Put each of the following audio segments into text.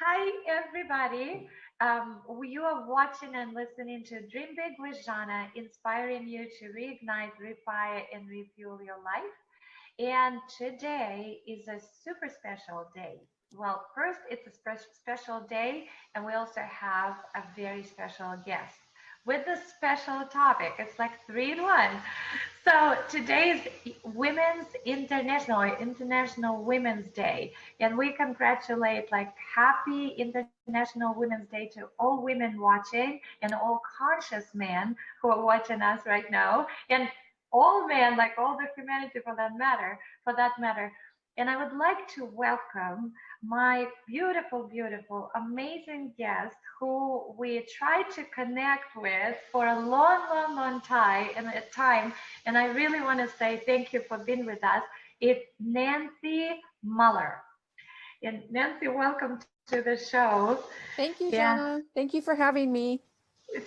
Hi, everybody. You are watching and listening to Dream Big with Zhanna, inspiring you to reignite, refire, and refuel your life. And today is a super special day. Well, first, it's a special day, and we also have a very special guest with a special topic. It's like three in one. So today is Women's International Women's Day, and we congratulate like happy International Women's Day to all women watching and all conscious men who are watching us right now, and all men, like all the humanity for that matter. And I would like to welcome my beautiful, beautiful, amazing guest who we tried to connect with for a long, long, long time. And I really want to say thank you for being with us. It's Nancy Mueller. And Nancy, welcome to the show. Thank you, Yeah. Zhanna. Thank you for having me.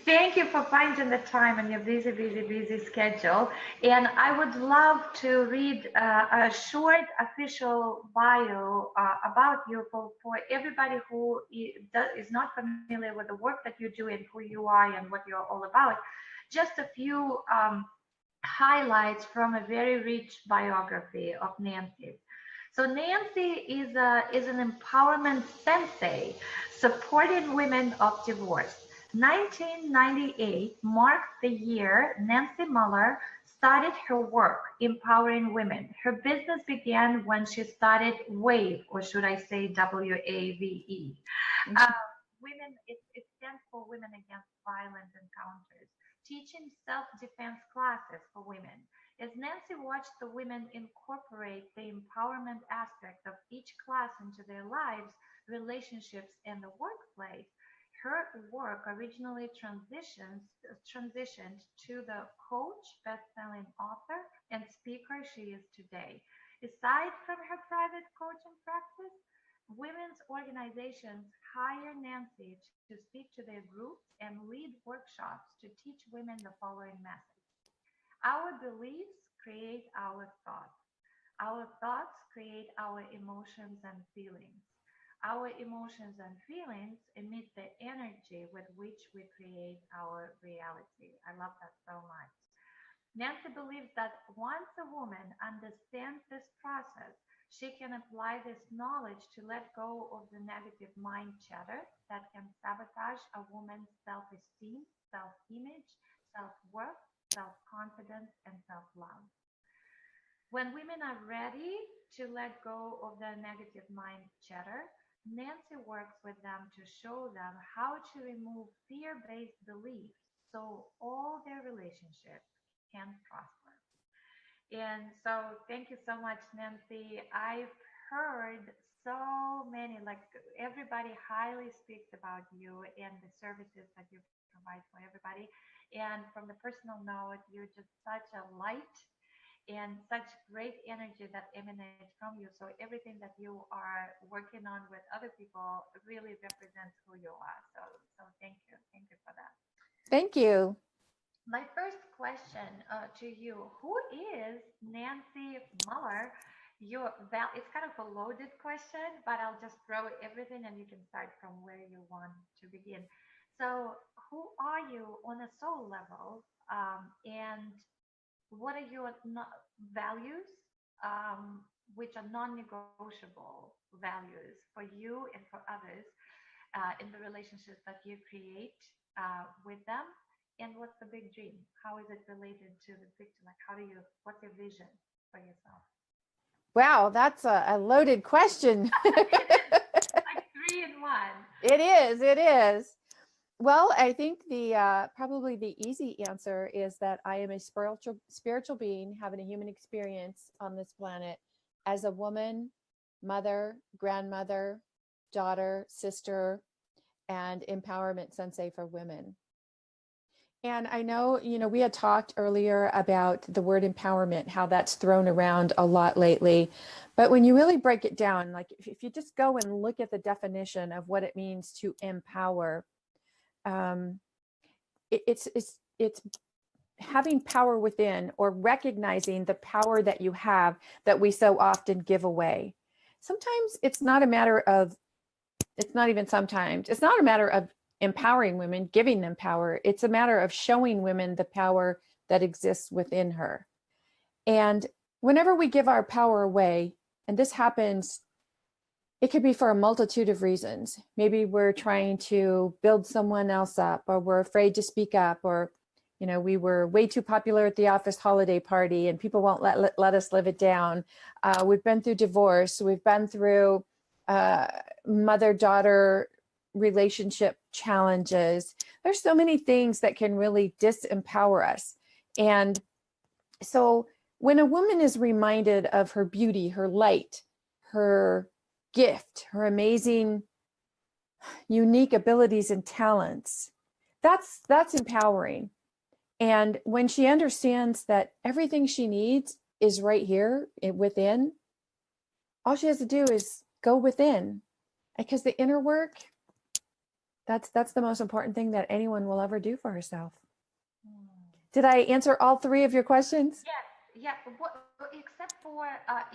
Thank you for finding the time in your busy, busy, busy schedule. And I would love to read a short official bio about you for everybody who is not familiar with the work that you do and who you are and what you're all about. Just a few highlights from a very rich biography of Nancy. So Nancy is an empowerment sensei supporting women of divorce. 1998 marked the year Nancy Mueller started her work empowering women. Her business began when she started WAVE, or should I say WAVE. Uh, it stands for Women Against Violent Encounters, teaching self-defense classes for women. As Nancy watched the women incorporate the empowerment aspect of each class into their lives, relationships, and the workplace, her work originally transitioned to the coach, best-selling author, and speaker she is today. Aside from her private coaching practice, women's organizations hire Nancy to speak to their groups and lead workshops to teach women the following message. Our beliefs create our thoughts. Our thoughts create our emotions and feelings. Our emotions and feelings emit the energy with which we create our reality. I love that so much. Nancy believes that once a woman understands this process, she can apply this knowledge to let go of the negative mind chatter that can sabotage a woman's self esteem, self image, self worth, self confidence, and self love. When women are ready to let go of their negative mind chatter, Nancy works with them to show them how to remove fear based beliefs so all their relationships can prosper. And so, thank you so much, Nancy. I've heard so many, like everybody highly speaks about you and the services that you provide for everybody. And from the personal note, you're just such a light and such great energy that emanates from you. So everything that you are working on with other people really represents who you are. So thank you for that. Thank you. My first question to you: who is Nancy Mueller? It's kind of a loaded question, but I'll just throw everything and you can start from where you want to begin. So, who are you on a soul level? And what are your values, which are non-negotiable values for you and for others in the relationships that you create with them? And what's the big dream? How is it related to the picture? Like, what's your vision for yourself? Wow, that's a loaded question. It is like three in one. It is. It is. Well, I think the probably the easy answer is that I am a spiritual being having a human experience on this planet as a woman, mother, grandmother, daughter, sister, and empowerment sensei for women. And I know, we had talked earlier about the word empowerment, how that's thrown around a lot lately. But when you really break it down, like if you just go and look at the definition of what it means to empower, um, it's having power within, or recognizing the power that you have that we so often give away. Sometimes it's not a matter of it's not even sometimes, it's not a matter of empowering women, giving them power. It's a matter of showing women the power that exists within her. And whenever we give our power away, and this happens, it could be for a multitude of reasons. Maybe we're trying to build someone else up, or we're afraid to speak up, or we were way too popular at the office holiday party and people won't let us live it down. We've been through divorce. We've been through mother-daughter relationship challenges. There's so many things that can really disempower us. And so when a woman is reminded of her beauty, her light, her gift, her amazing, unique abilities and talents, that's empowering. And when she understands that everything she needs is right here within, all she has to do is go within, because the inner work, that's the most important thing that anyone will ever do for herself. Did I answer all three of your questions? Yes, yeah. Except for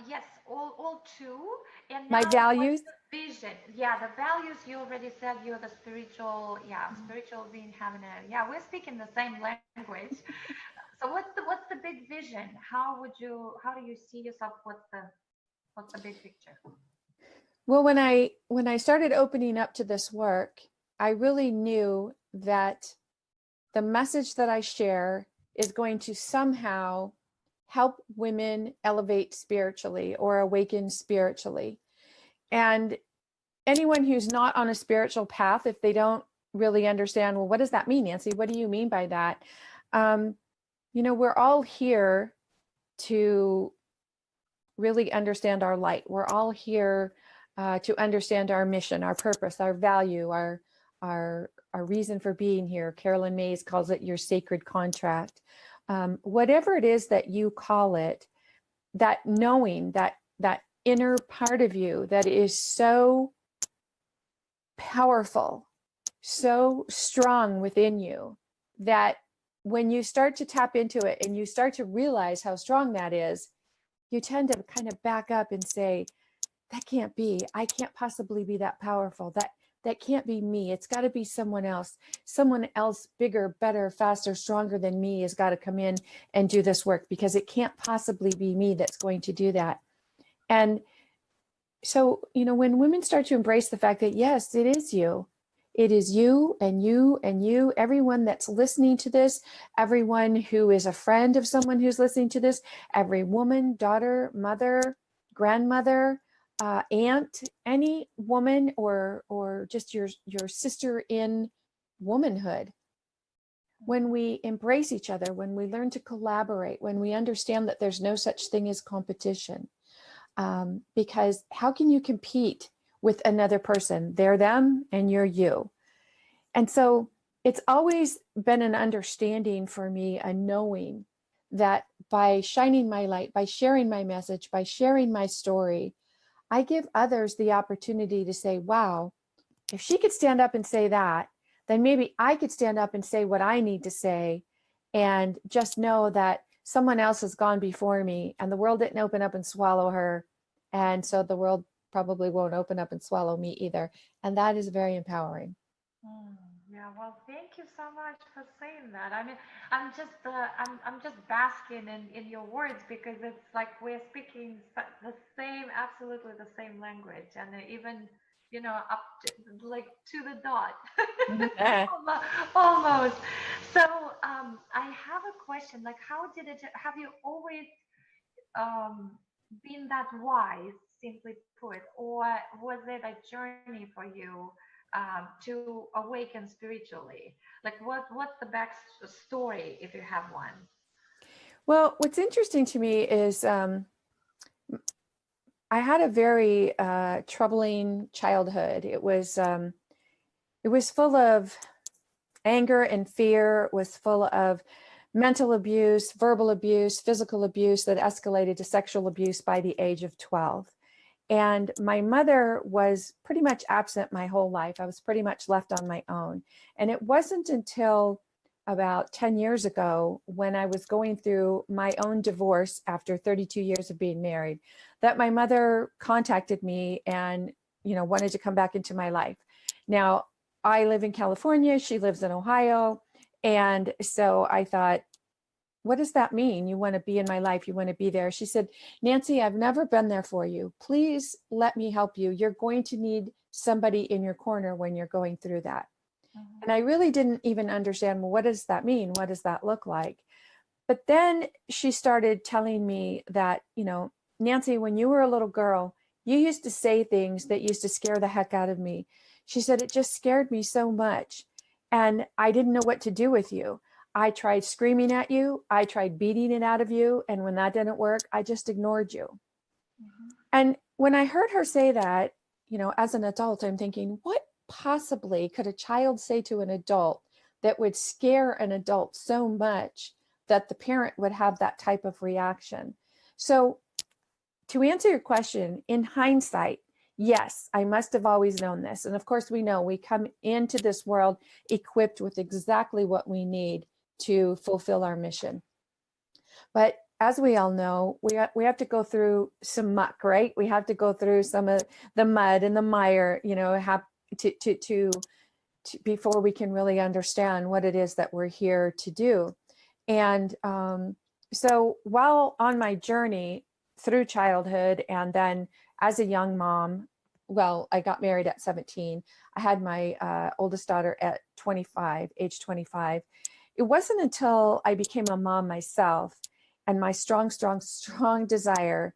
yes, all two. And My now, values? what's the vision? Yeah, the values you already said. You're the spiritual, yeah, spiritual being having a, yeah. We're speaking the same language. So what's the big vision? How do you see yourself? What's the big picture? Well, when I started opening up to this work, I really knew that the message that I share is going to somehow help women elevate spiritually or awaken spiritually. And anyone who's not on a spiritual path, if they don't really understand, well, what does that mean, Nancy? What do you mean by that? We're all here to really understand our light. We're all here to understand our mission, our purpose, our value, our reason for being here. Carolyn Mays calls it your sacred contract. Whatever it is that you call it, that knowing, that inner part of you that is so powerful, so strong within you, that when you start to tap into it and you start to realize how strong that is, you tend to kind of back up and say, that can't be, I can't possibly be that powerful. That can't be me. It's got to be someone else bigger, better, faster, stronger than me has got to come in and do this work, because it can't possibly be me that's going to do that. And so, when women start to embrace the fact that, yes, it is you and you and you, everyone that's listening to this, everyone who is a friend of someone who's listening to this, every woman, daughter, mother, grandmother, aunt, any woman, or just your sister in womanhood. When we embrace each other, when we learn to collaborate, when we understand that there's no such thing as competition, because how can you compete with another person? They're them and you're you. And so it's always been an understanding for me, a knowing that by shining my light, by sharing my message, by sharing my story, I give others the opportunity to say, wow, if she could stand up and say that, then maybe I could stand up and say what I need to say, and just know that someone else has gone before me and the world didn't open up and swallow her. And so the world probably won't open up and swallow me either. And that is very empowering. Yeah, well, thank you so much for saying that. I mean, I'm just basking in your words, because it's like we're speaking the same, absolutely the same language, and even up to, like, to the dot, almost. So I have a question. Like, how did it? Have you always um, been that wise, simply put, or was it a journey for you to awaken spiritually? Like, what's the back story, if you have one? Well, what's interesting to me is I had a very troubling childhood. It was full of anger and fear. It was full of mental abuse, verbal abuse, physical abuse that escalated to sexual abuse by the age of 12. And my mother was pretty much absent my whole life. I was pretty much left on my own. And it wasn't until about 10 years ago, when I was going through my own divorce after 32 years of being married, that my mother contacted me and wanted to come back into my life. Now, I live in California, she lives in Ohio. And so I thought, what does that mean? You want to be in my life, you want to be there. She said, Nancy, I've never been there for you. Please let me help you. You're going to need somebody in your corner when you're going through that. Mhm. And I really didn't even understand, well, what does that mean? What does that look like? But then she started telling me that, Nancy, when you were a little girl, you used to say things that used to scare the heck out of me. She said, it just scared me so much. And I didn't know what to do with you. I tried screaming at you. I tried beating it out of you. And when that didn't work, I just ignored you. Mhm. And when I heard her say that, as an adult, I'm thinking, what possibly could a child say to an adult that would scare an adult so much that the parent would have that type of reaction? So to answer your question, in hindsight, yes, I must have always known this. And of course, we know we come into this world equipped with exactly what we need to fulfill our mission. But as we all know, we have to go through some muck, right? We have to go through some of the mud and the mire, have to before we can really understand what it is that we're here to do. And so while on my journey through childhood and then as a young mom, well, I got married at 17. I had my oldest daughter at 25, age 25. It wasn't until I became a mom myself and my strong, strong, strong desire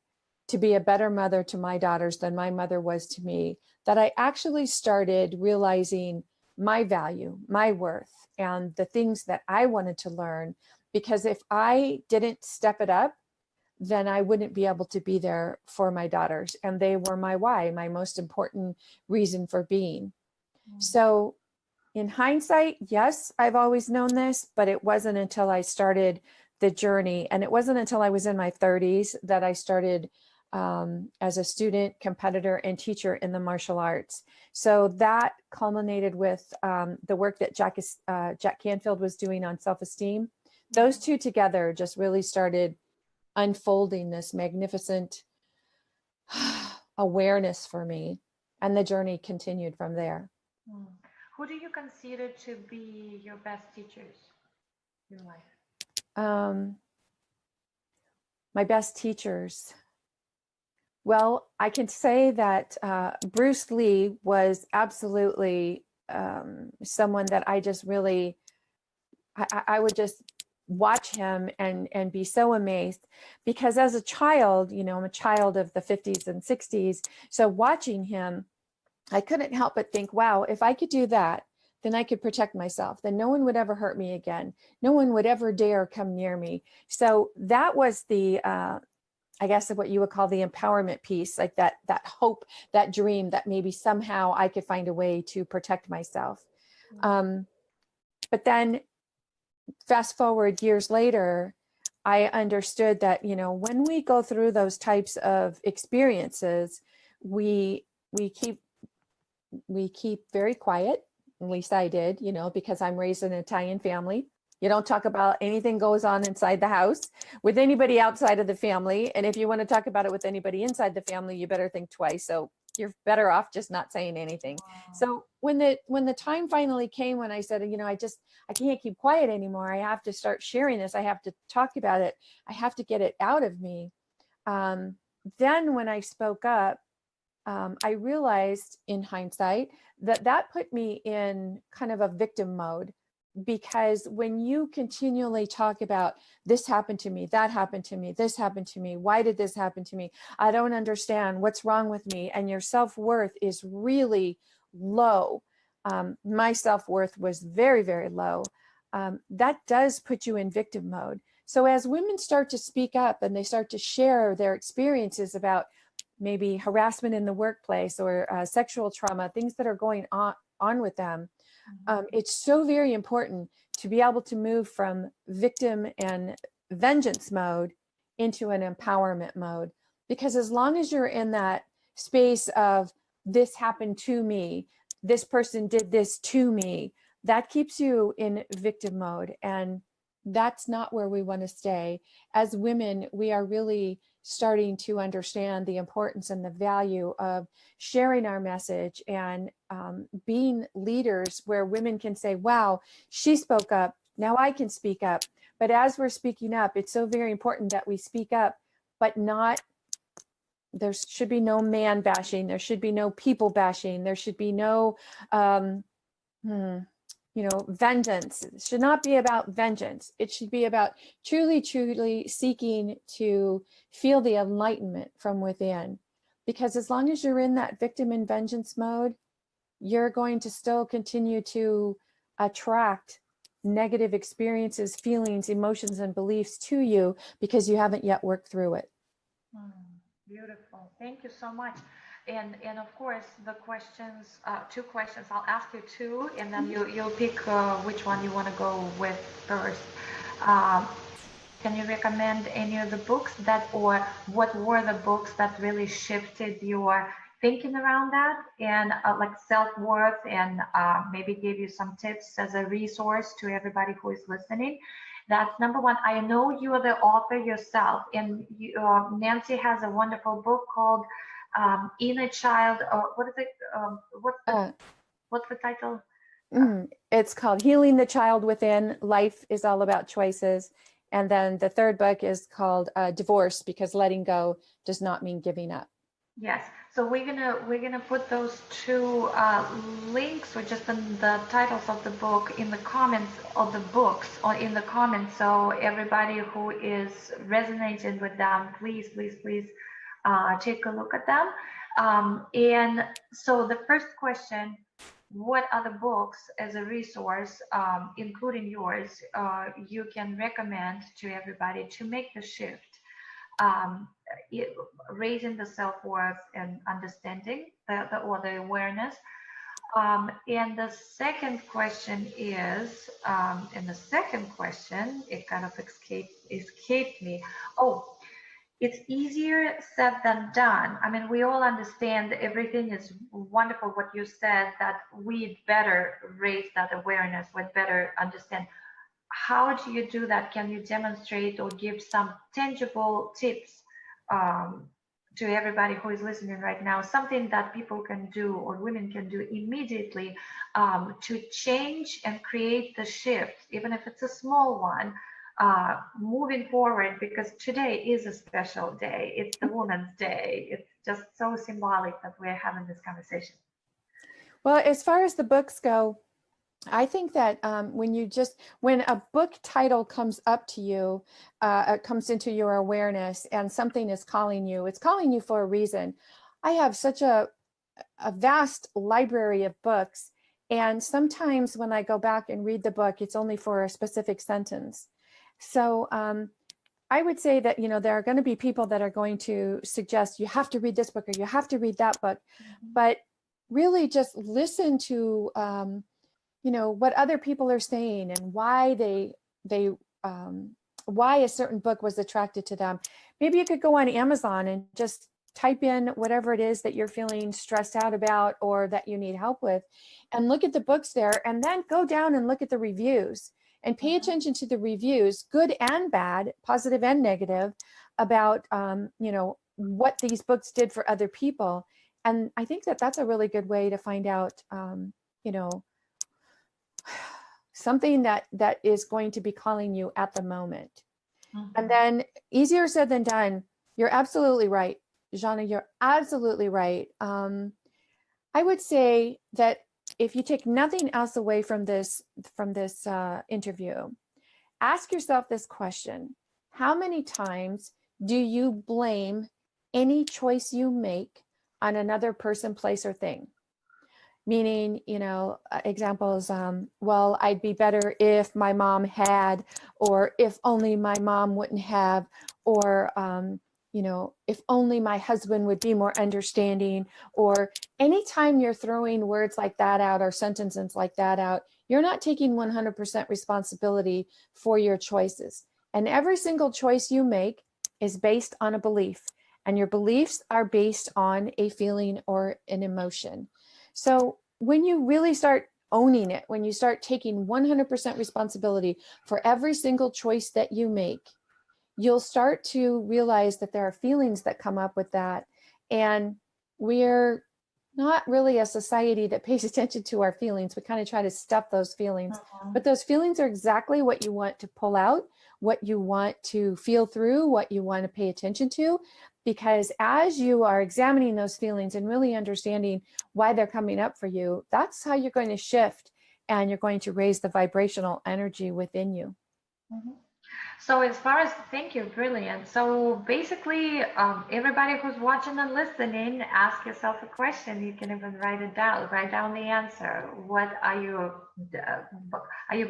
to be a better mother to my daughters than my mother was to me that I actually started realizing my value, my worth, and the things that I wanted to learn. Because if I didn't step it up, then I wouldn't be able to be there for my daughters. And they were my why, my most important reason for being. So in hindsight, yes, I've always known this, but it wasn't until I started the journey. And it wasn't until I was in my 30s that I started as a student, competitor, and teacher in the martial arts. So that culminated with the work that Jack Canfield was doing on self-esteem. Those two together just really started unfolding this magnificent awareness for me. And the journey continued from there. Mm. Who do you consider to be your best teachers in life? My best teachers. Well, I can say that Bruce Lee was absolutely someone that I just really, I would just watch him and be so amazed, because as a child, I'm a child of the 50s and 60s. So watching him, I couldn't help but think, wow, if I could do that, then I could protect myself. Then no one would ever hurt me again. No one would ever dare come near me. So that was the, I guess what you would call the empowerment piece, like that hope, that dream that maybe somehow I could find a way to protect myself. But then fast forward years later, I understood that, when we go through those types of experiences, we keep very quiet. At least I did, because I'm raised in an Italian family. You don't talk about anything goes on inside the house with anybody outside of the family. And if you want to talk about it with anybody inside the family, you better think twice. So you're better off just not saying anything. Wow. So when the time finally came, when I said, I can't keep quiet anymore. I have to start sharing this. I have to talk about it. I have to get it out of me. Then when I spoke up, I realized in hindsight that put me in kind of a victim mode, because when you continually talk about this happened to me, that happened to me, this happened to me, why did this happen to me? I don't understand what's wrong with me. And your self-worth is really low. My self-worth was very, very low. That does put you in victim mode. So as women start to speak up and they start to share their experiences about maybe harassment in the workplace or sexual trauma, things that are going on with them, it's so very important to be able to move from victim and vengeance mode into an empowerment mode. Because as long as you're in that space of this happened to me, this person did this to me, that keeps you in victim mode. And that's not where we want to stay. As women, we are really starting to understand the importance and the value of sharing our message and being leaders where women can say, wow, she spoke up, now I can speak up. But as we're speaking up, it's so very important that we speak up, but not, there should be no man bashing, there should be no people bashing, there should be no vengeance. It should not be about vengeance. It should be about truly, truly seeking to feel the enlightenment from within. Because as long as you're in that victim and vengeance mode, you're going to still continue to attract negative experiences, feelings, emotions, and beliefs to you because you haven't yet worked through it. Beautiful. Thank you so much. And of course, the questions, 2 questions. I'll ask you 2, and then you'll pick which one you want to go with first. Can you recommend any of the books that, or what were the books that really shifted your thinking around that, and like self-worth, and maybe give you some tips as a resource to everybody who is listening? That's number 1. I know you are the author yourself, and you, Nancy has a wonderful book called Inner Child, or what is it? What's the title? It's called Healing the Child Within. Life is all about choices. And then the third book is called Divorce, because letting go does not mean giving up. Yes. So we're gonna put those 2 links, or just the titles of the book, in the comments of the books, or in the comments. So everybody who is resonating with them, please, please, please take a look at them. And so the first question: what other books as a resource, including yours, you can recommend to everybody to make the shift? Raising the self-worth and understanding or the awareness. And the second question is, it kind of escaped me. Oh, it's easier said than done. I mean, we all understand everything is wonderful what you said, that we'd better raise that awareness, we'd better understand. How do you do that? Can you demonstrate or give some tangible tips to everybody who is listening right now? Something that people can do, or women can do immediately, to change and create the shift, even if it's a small one, moving forward, because today is a special day. It's the Women's Day. It's just so symbolic that we're having this conversation. Well, as far as the books go, I think that when a book title comes up to you, it comes into your awareness, and something is calling you, it's calling you for a reason. I have such a vast library of books, and sometimes when I go back and read the book, it's only for a specific sentence. So I would say that, there are going to be people that are going to suggest you have to read this book or you have to read that book, but really just listen to what other people are saying, and why why a certain book was attracted to them. Maybe you could go on Amazon and just type in whatever it is that you're feeling stressed out about or that you need help with, and look at the books there, and then go down and look at the reviews and pay attention to the reviews, good and bad, positive and negative, about what these books did for other people. And I think that that's a really good way to find out something that is going to be calling you at the moment. And then, easier said than done. You're absolutely right, Zhanna, you're absolutely right. I would say that if you take nothing else away from this interview, ask yourself this question: how many times do you blame any choice you make on another person, place, or thing? Meaning, examples, well, I'd be better if my mom had, or if only my mom wouldn't have, or, if only my husband would be more understanding. Or anytime you're throwing words like that out, or sentences like that out, you're not taking 100% responsibility for your choices. And every single choice you make is based on a belief, and your beliefs are based on a feeling or an emotion. So when you really start owning it, when you start taking 100% responsibility for every single choice that you make, you'll start to realize that there are feelings that come up with that. And we're not really a society that pays attention to our feelings. We kind of try to stuff those feelings, Mhm. but those feelings are exactly what you want to pull out, what you want to feel through, what you want to pay attention to. Because as you are examining those feelings and really understanding why they're coming up for you, that's how you're going to shift and you're going to raise the vibrational energy within you. Mhm. So as far as, thank you, brilliant. So basically, everybody who's watching and listening, ask yourself a question. You can even write it down. Write down the answer. What are you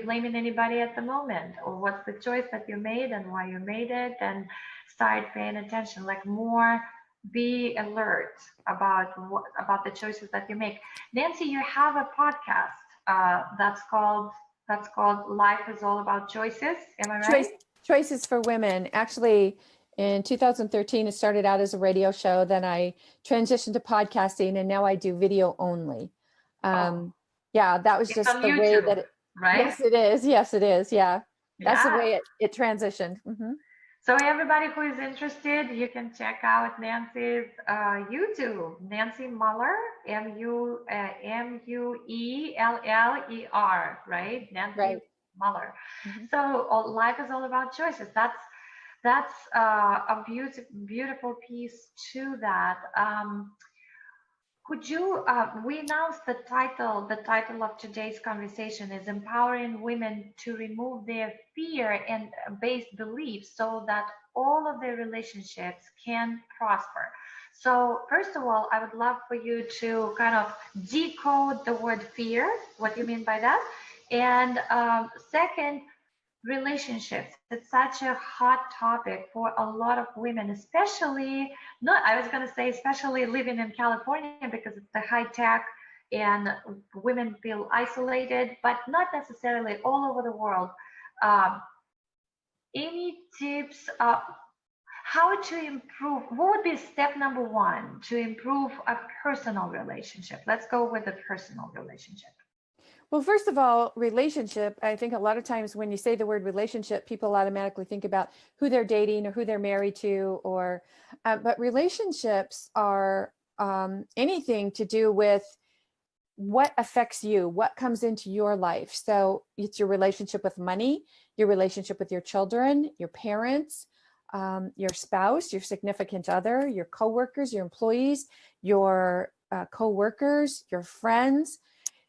blaming anybody at the moment, or what's the choice that you made and why you made it? And start paying attention, like more. Be alert about the choices that you make. Nancy, you have a podcast that's called Life is All About Choices. Am I right? Choice Choices for Women. Actually, in 2013, it started out as a radio show. Then I transitioned to podcasting, and now I do video only. Oh, Yeah, that was it's just on the way YouTube, that it. right? Yes, it is. Yes, it is. Yeah, that's the Yeah. way it transitioned. So everybody who is interested, you can check out Nancy's YouTube, Nancy Mueller, Mueller, right? Nancy Right. Mueller. Mhm. So life is all about choices. That's a beautiful piece to that. Could you, we announced the title of today's conversation is Empowering Women to Remove Their Fear and Based Beliefs so that all of their relationships can prosper. So, first of all, I would love for you to kind of decode the word fear, what you mean by that. And second, relationships. It's such a hot topic for a lot of women, especially not, I was going to say, especially living in California because it's the high tech and women feel isolated, but not necessarily all over the world. Um, any tips how to improve? What would be step number one to improve a personal relationship? Let's go with a personal relationship. Well, first of all, relationship, I think a lot of times when you say the word relationship, people automatically think about who they're dating or who they're married to, or, but relationships are anything to do with what affects you, what comes into your life. So it's your relationship with money, your relationship with your children, your parents, your spouse, your significant other, your coworkers, your employees, your co-workers, your friends.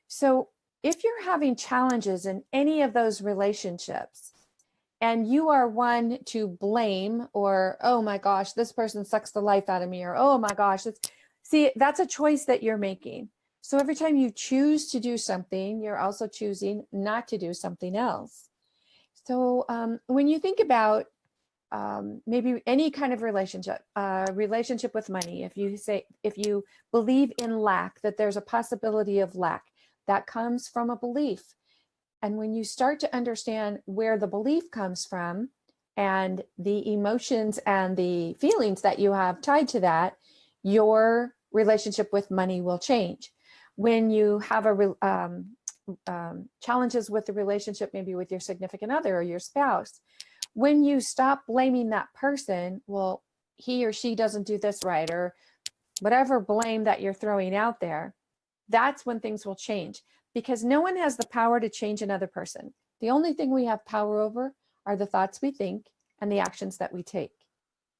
So if you're having challenges in any of those relationships and you are one to blame, or, oh my gosh, this person sucks the life out of me, or, oh my gosh, that's a choice that you're making. So every time you choose to do something, you're also choosing not to do something else. So when you think about maybe any kind of relationship with money, if you believe in lack, that there's a possibility of lack, that comes from a belief. And when you start to understand where the belief comes from and the emotions and the feelings that you have tied to that, your relationship with money will change. When you have challenges with the relationship, maybe with your significant other or your spouse, when you stop blaming that person, well, he or she doesn't do this right, or whatever blame that you're throwing out there, that's when things will change, because no one has the power to change another person. The only thing we have power over are the thoughts we think and the actions that we take.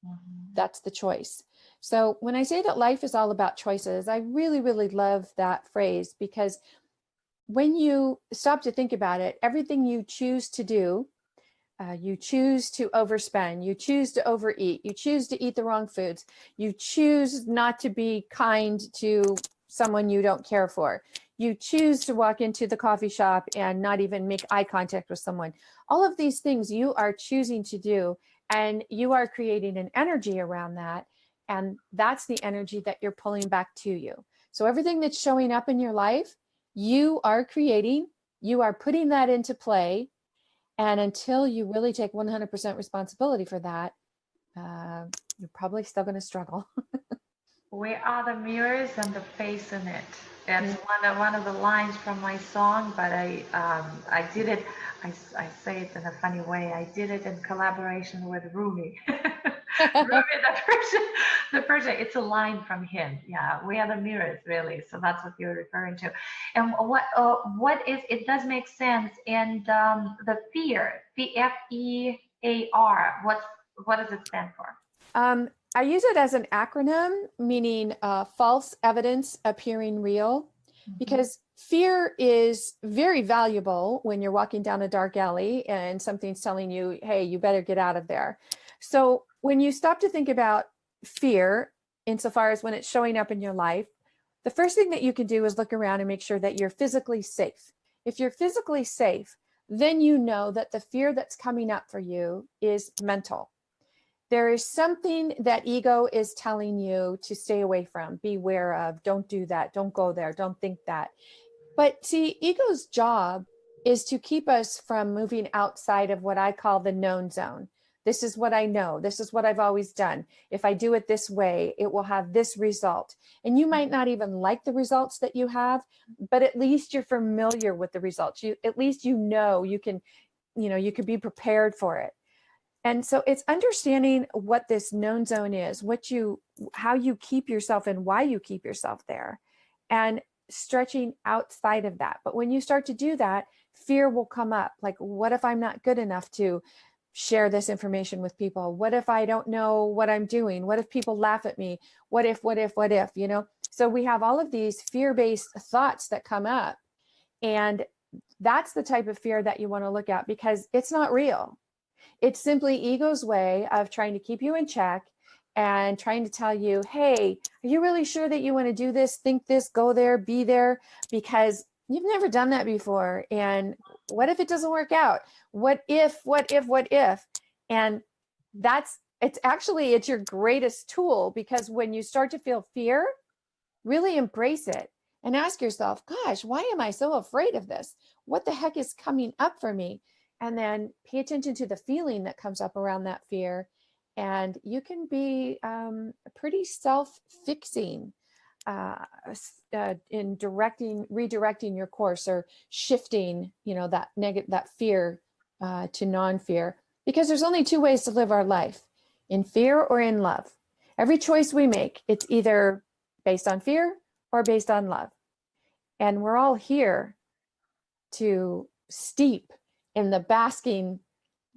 Mhm. That's the choice. So when I say that life is all about choices, I really, really love that phrase, because when you stop to think about it, everything you choose to do, you choose to overspend, you choose to overeat, you choose to eat the wrong foods, you choose not to be kind to someone you don't care for, you choose to walk into the coffee shop and not even make eye contact with someone. All of these things you are choosing to do, and you are creating an energy around that. And that's the energy that you're pulling back to you. So everything that's showing up in your life, you are creating, you are putting that into play. And until you really take 100% responsibility for that, you're probably still going to struggle. We are the mirrors and the face in it. It's one of the lines from my song, but I did it. I say it in a funny way. I did it in collaboration with Rumi. Rumi, the Persian. It's a line from him. Yeah, we are the mirrors, really. So that's what you're referring to. And what is? It does make sense. And the fear, the F.E.A.R. What does it stand for? I use it as an acronym, meaning false evidence appearing real, because fear is very valuable when you're walking down a dark alley and something's telling you, hey, you better get out of there. So when you stop to think about fear, insofar as when it's showing up in your life, the first thing that you can do is look around and make sure that you're physically safe. If you're physically safe, then you know that the fear that's coming up for you is mental. There is something that ego is telling you to stay away from, beware of, don't do that, don't go there, don't think that. But see, ego's job is to keep us from moving outside of what I call the known zone. This is what I know. This is what I've always done. If I do it this way, it will have this result. And you might not even like the results that you have, but at least you're familiar with the results. At least you know you can be prepared for it. And so it's understanding what this known zone is, how you keep yourself and why you keep yourself there, and stretching outside of that. But when you start to do that, fear will come up. Like, what if I'm not good enough to share this information with people? What if I don't know what I'm doing? What if people laugh at me? What if, So we have all of these fear-based thoughts that come up. And that's the type of fear that you want to look at, because it's not real. It's simply ego's way of trying to keep you in check and trying to tell you, hey, are you really sure that you want to do this, think this, go there, be there? Because you've never done that before. And what if it doesn't work out? What if? And it's your greatest tool, because when you start to feel fear, really embrace it and ask yourself, gosh, why am I so afraid of this? What the heck is coming up for me? And then pay attention to the feeling that comes up around that fear. And you can be pretty self-fixing in redirecting your course, or shifting, that fear to non-fear. Because there's only two ways to live our life: in fear or in love. Every choice we make, it's either based on fear or based on love. And we're all here to steep in the basking,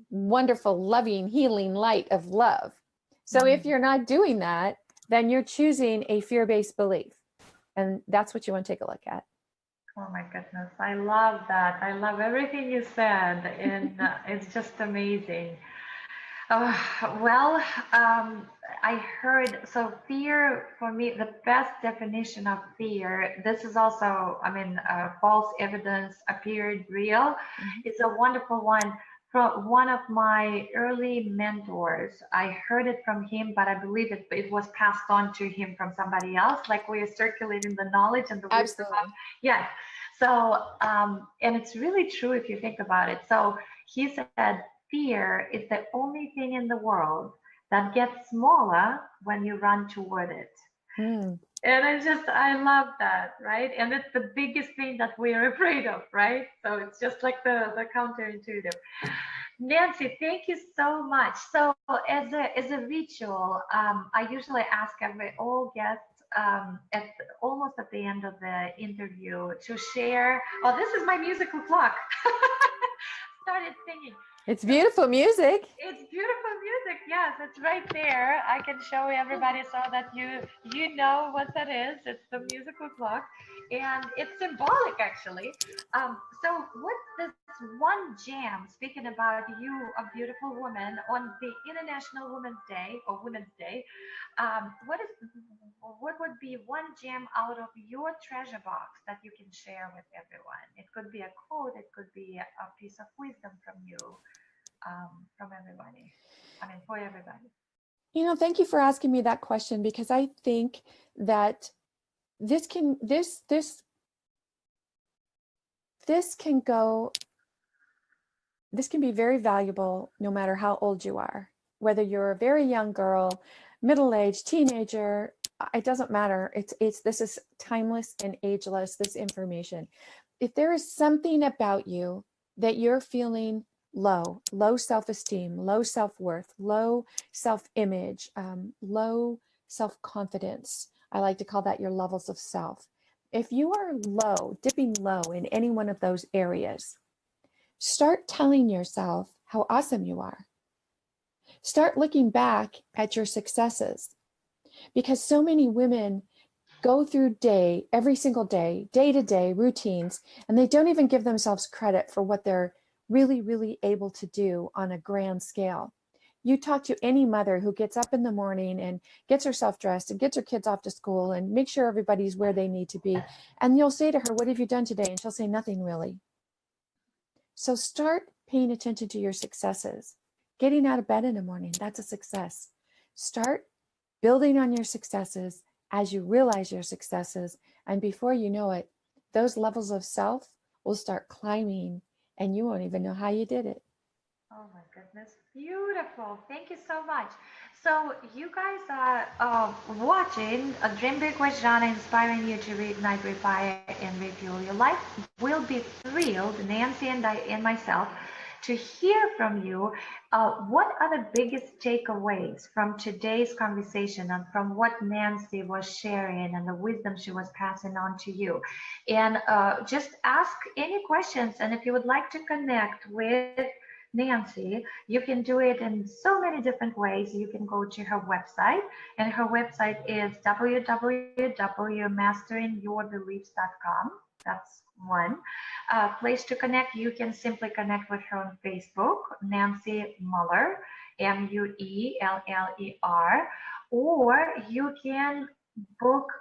wonderful, loving, healing light of love. So if you're not doing that, then you're choosing a fear-based belief. And that's what you want to take a look at. Oh my goodness, I love that. I love everything you said, and it's just amazing. Uh, well, I heard, so fear, for me, the best definition of fear, this is also, false evidence appeared real. It's a wonderful one from one of my early mentors. I heard it from him, but I believe it was passed on to him from somebody else. Like, we are circulating the knowledge and the wisdom. Absolutely. Yeah. So, and it's really true if you think about it. So he said, fear is the only thing in the world that gets smaller when you run toward it. And I love that, right? And it's the biggest thing that we are afraid of, right? So it's just like the counterintuitive. Nancy, thank you so much. So as a ritual, I usually ask all guests almost at the end of the interview to share. Oh, this is my musical clock. Started singing. It's beautiful music. It's beautiful music. Yes, it's right there. I can show everybody so that you know what that is. It's the musical clock, and it's symbolic, actually. So what's this one jam? Speaking about you, a beautiful woman, on the International Women's Day or Women's Day, what would be one gem out of your treasure box that you can share with everyone? It could be a quote. It could be a piece of wisdom from you. From everybody. For everybody. Thank you for asking me that question, because I think that this can be very valuable no matter how old you are, whether you're a very young girl, middle-aged, teenager, it doesn't matter. This is timeless and ageless, this information. If there is something about you that you're feeling low self-esteem, low self-worth, low self-image, low self-confidence, I like to call that your levels of self. If you are low, dipping low in any one of those areas, start telling yourself how awesome you are. Start looking back at your successes, because so many women go through every single day to day routines, and they don't even give themselves credit for what they're really, really able to do on a grand scale. You talk to any mother who gets up in the morning and gets herself dressed and gets her kids off to school and makes sure everybody's where they need to be. And you'll say to her, "What have you done today?" And she'll say, "Nothing really." So start paying attention to your successes. Getting out of bed in the morning, that's a success. Start building on your successes as you realize your successes. And before you know it, those levels of self will start climbing and you won't even know how you did it. Oh my goodness, beautiful. Thank you so much. So you guys are watching Dream Big with Zhanna, inspiring you to reignite, refire, and refuel your life. We'll be thrilled, Nancy and myself, to hear from you. What are the biggest takeaways from today's conversation and from what Nancy was sharing and the wisdom she was passing on to you? And just ask any questions. And if you would like to connect with Nancy, you can do it in so many different ways. You can go to her website, and her website is www.masteringyourbeliefs.com. That's one place to connect. You can simply connect with her on Facebook, Nancy Mueller, Mueller, or you can book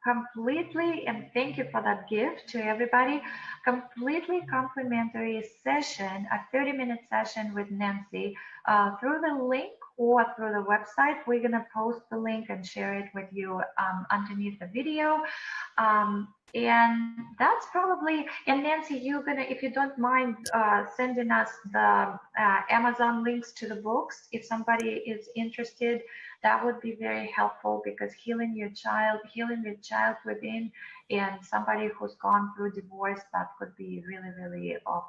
completely, and thank you for that gift to everybody, completely complimentary session, a 30-minute session with Nancy through the link or through the website. We're going to post the link and share it with you underneath the video. And that's probably, and Nancy, you're gonna, if you don't mind sending us the Amazon links to the books, if somebody is interested, that would be very helpful, because healing the child within, and somebody who's gone through divorce, that could be really, really of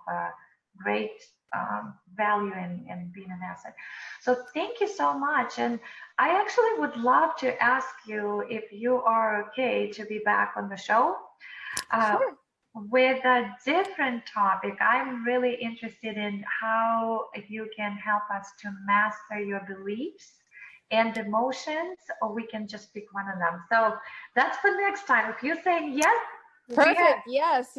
great value and being an asset. So thank you so much. And I actually would love to ask you if you are okay to be back on the show Sure. with a different topic. I'm really interested in how you can help us to master your beliefs and emotions, or we can just pick one of them. So that's for next time. If you're saying yes, Perfect. Yes,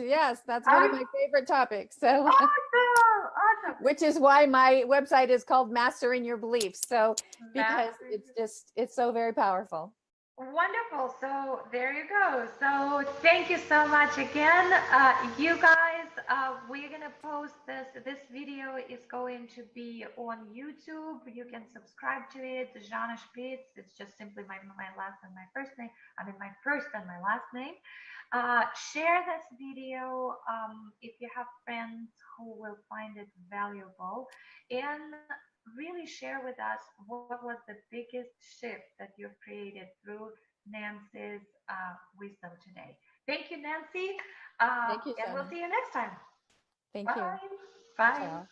that's one of my favorite topics. So awesome. which is why my website is called Mastering Your Beliefs. So because it's so very powerful. Wonderful. So there you go. So thank you so much again. You guys, we're going to post this. This video is going to be on YouTube. You can subscribe to it. Zhanna Shpits. It's just simply my last and my first name. I mean, my first and my last name. Share this video if you have friends who will find it valuable. And really share with us what was the biggest shift that you've created through Nancy's wisdom today. Thank you, Nancy. Thank you, And we'll Zhanna. see you next time. Thank Bye. you. Bye. Ciao.